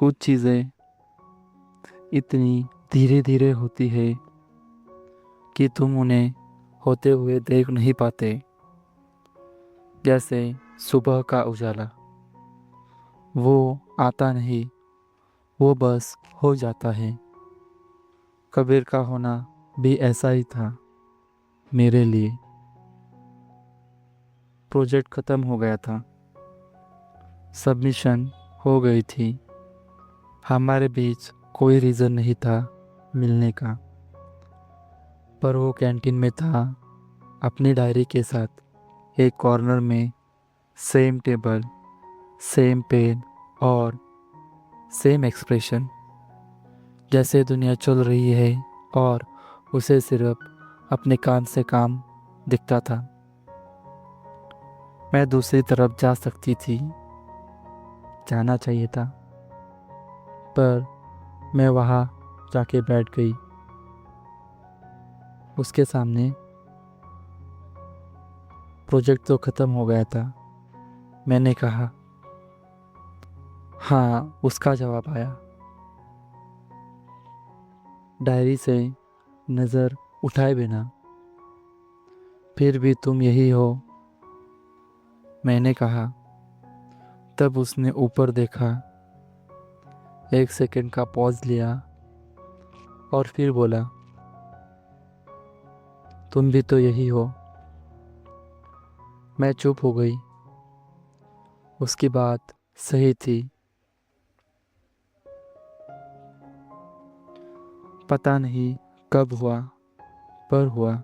कुछ चीज़ें इतनी धीरे धीरे होती है कि तुम उन्हें होते हुए देख नहीं पाते। जैसे सुबह का उजाला, वो आता नहीं, वो बस हो जाता है। कबीर का होना भी ऐसा ही था मेरे लिए। प्रोजेक्ट ख़त्म हो गया था, सबमिशन हो गई थी। हमारे बीच कोई रीज़न नहीं था मिलने का, पर वो कैंटीन में था अपनी डायरी के साथ, एक कॉर्नर में, सेम टेबल, सेम पेन और सेम एक्सप्रेशन, जैसे दुनिया चल रही है और उसे सिर्फ अपने काम से काम दिखता था। मैं दूसरी तरफ जा सकती थी, जाना चाहिए था, पर मैं वहाँ जाके बैठ गई उसके सामने। प्रोजेक्ट तो ख़त्म हो गया था। मैंने कहा हाँ। उसका जवाब आया, डायरी से नज़र उठाए बिना। फिर भी तुम यही हो, मैंने कहा। तब उसने ऊपर देखा, एक सेकंड का पॉज लिया और फिर बोला, तुम भी तो यही हो। मैं चुप हो गई। उसकी बात सही थी। पता नहीं कब हुआ, पर हुआ।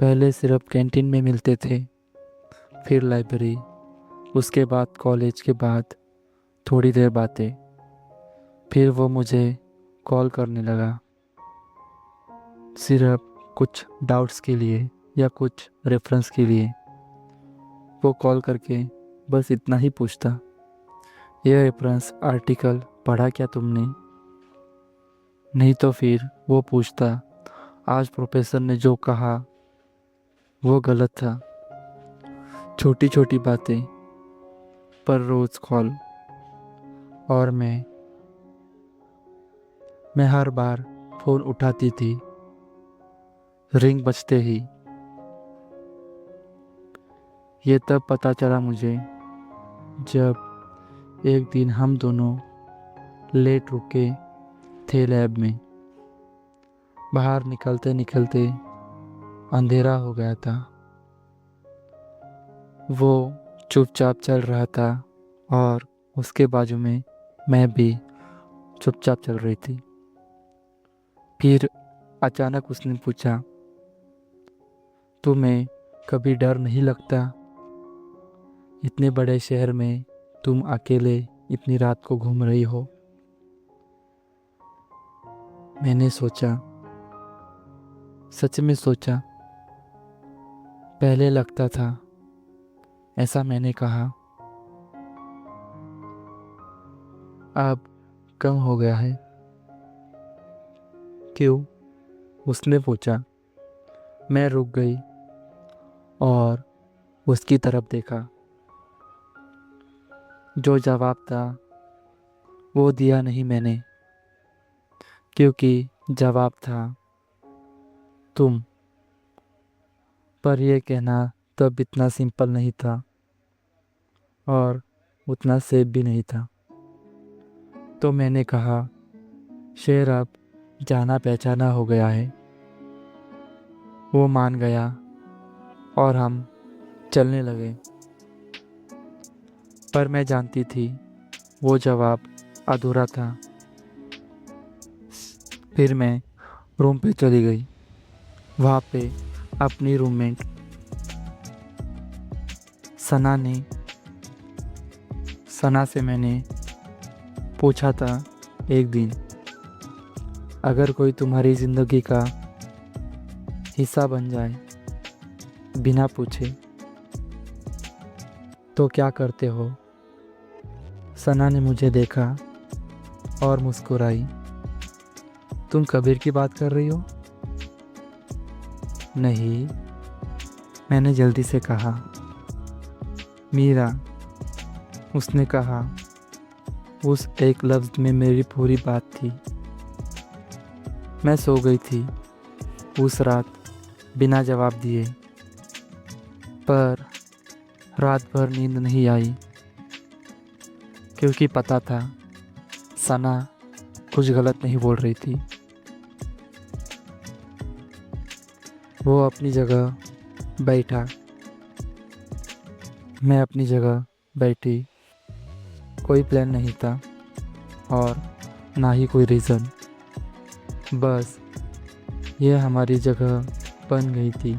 पहले सिर्फ कैंटीन में मिलते थे, फिर लाइब्रेरी, उसके बाद कॉलेज के बाद थोड़ी देर बातें, फिर वो मुझे कॉल करने लगा, सिर्फ कुछ डाउट्स के लिए या कुछ रेफरेंस के लिए। वो कॉल करके बस इतना ही पूछता, यह रेफरेंस आर्टिकल पढ़ा क्या तुमने? नहीं तो फिर वो पूछता, आज प्रोफेसर ने जो कहा वो गलत था। छोटी छोटी बातें, पर रोज़ कॉल। और मैं हर बार फ़ोन उठाती थी, रिंग बजते ही। ये तब पता चला मुझे जब एक दिन हम दोनों लेट रुके थे लैब में। बाहर निकलते निकलते अंधेरा हो गया था। वो चुपचाप चल रहा था और उसके बाजू में मैं भी चुपचाप चल रही थी। फिर अचानक उसने पूछा, तुम्हें कभी डर नहीं लगता? इतने बड़े शहर में तुम अकेले इतनी रात को घूम रही हो। मैंने सोचा, सच में सोचा। पहले लगता था, ऐसा मैंने कहा। अब कम हो गया है। क्यों? उसने पूछा। मैं रुक गई और उसकी तरफ देखा। जो जवाब था वो दिया नहीं मैंने, क्योंकि जवाब था तुम। पर यह कहना तब इतना सिंपल नहीं था और उतना सेफ भी नहीं था। तो मैंने कहा, शेर अब जाना पहचाना हो गया है। वो मान गया और हम चलने लगे। पर मैं जानती थी वो जवाब अधूरा था। फिर मैं रूम पे चली गई। वहाँ पे अपनी रूममेट सना से मैंने पूछा था एक दिन, अगर कोई तुम्हारी ज़िंदगी का हिस्सा बन जाए बिना पूछे तो क्या करते हो? सना ने मुझे देखा और मुस्कुराई। तुम कबीर की बात कर रही हो? नहीं, मैंने जल्दी से कहा। मीरा, उसने कहा। उस एक लफ्ज़ में मेरी पूरी बात थी। मैं सो गई थी उस रात बिना जवाब दिए, पर रात भर नींद नहीं आई क्योंकि पता था सना कुछ गलत नहीं बोल रही थी। वो अपनी जगह बैठा, मैं अपनी जगह बैठी। कोई प्लान नहीं था और ना ही कोई रीज़न, बस ये हमारी जगह बन गई थी।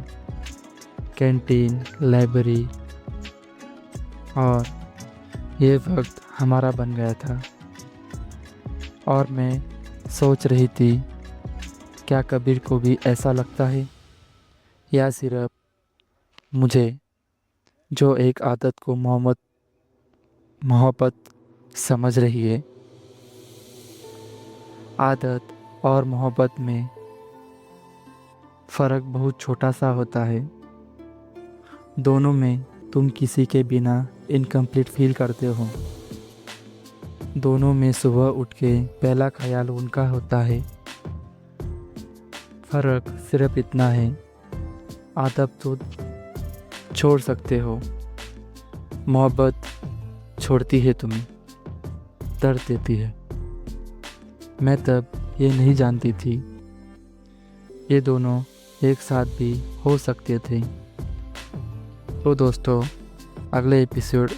कैंटीन, लाइब्रेरी, और ये वक्त हमारा बन गया था। और मैं सोच रही थी, क्या कबीर को भी ऐसा लगता है या सिर्फ मुझे, जो एक आदत को मोहब्बत समझ रही है। आदत और मोहब्बत में फ़र्क बहुत छोटा सा होता है। दोनों में तुम किसी के बिना इनकम्प्लीट फील करते हो। दोनों में सुबह उठ के पहला ख्याल उनका होता है। फ़र्क सिर्फ इतना है, आदत तो छोड़ सकते हो, मोहब्बत छोड़ती है तुम्हें, दर्द देती है। मैं तब ये नहीं जानती थी ये दोनों एक साथ भी हो सकते थे। तो दोस्तों, अगले एपिसोड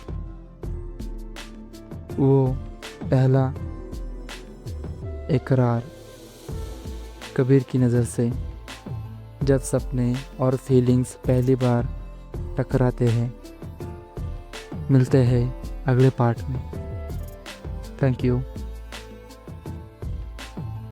वो पहला इकरार कबीर की नज़र से, जब सपने और फीलिंग्स पहली बार टकराते हैं। मिलते हैं अगले पार्ट में। Thank you.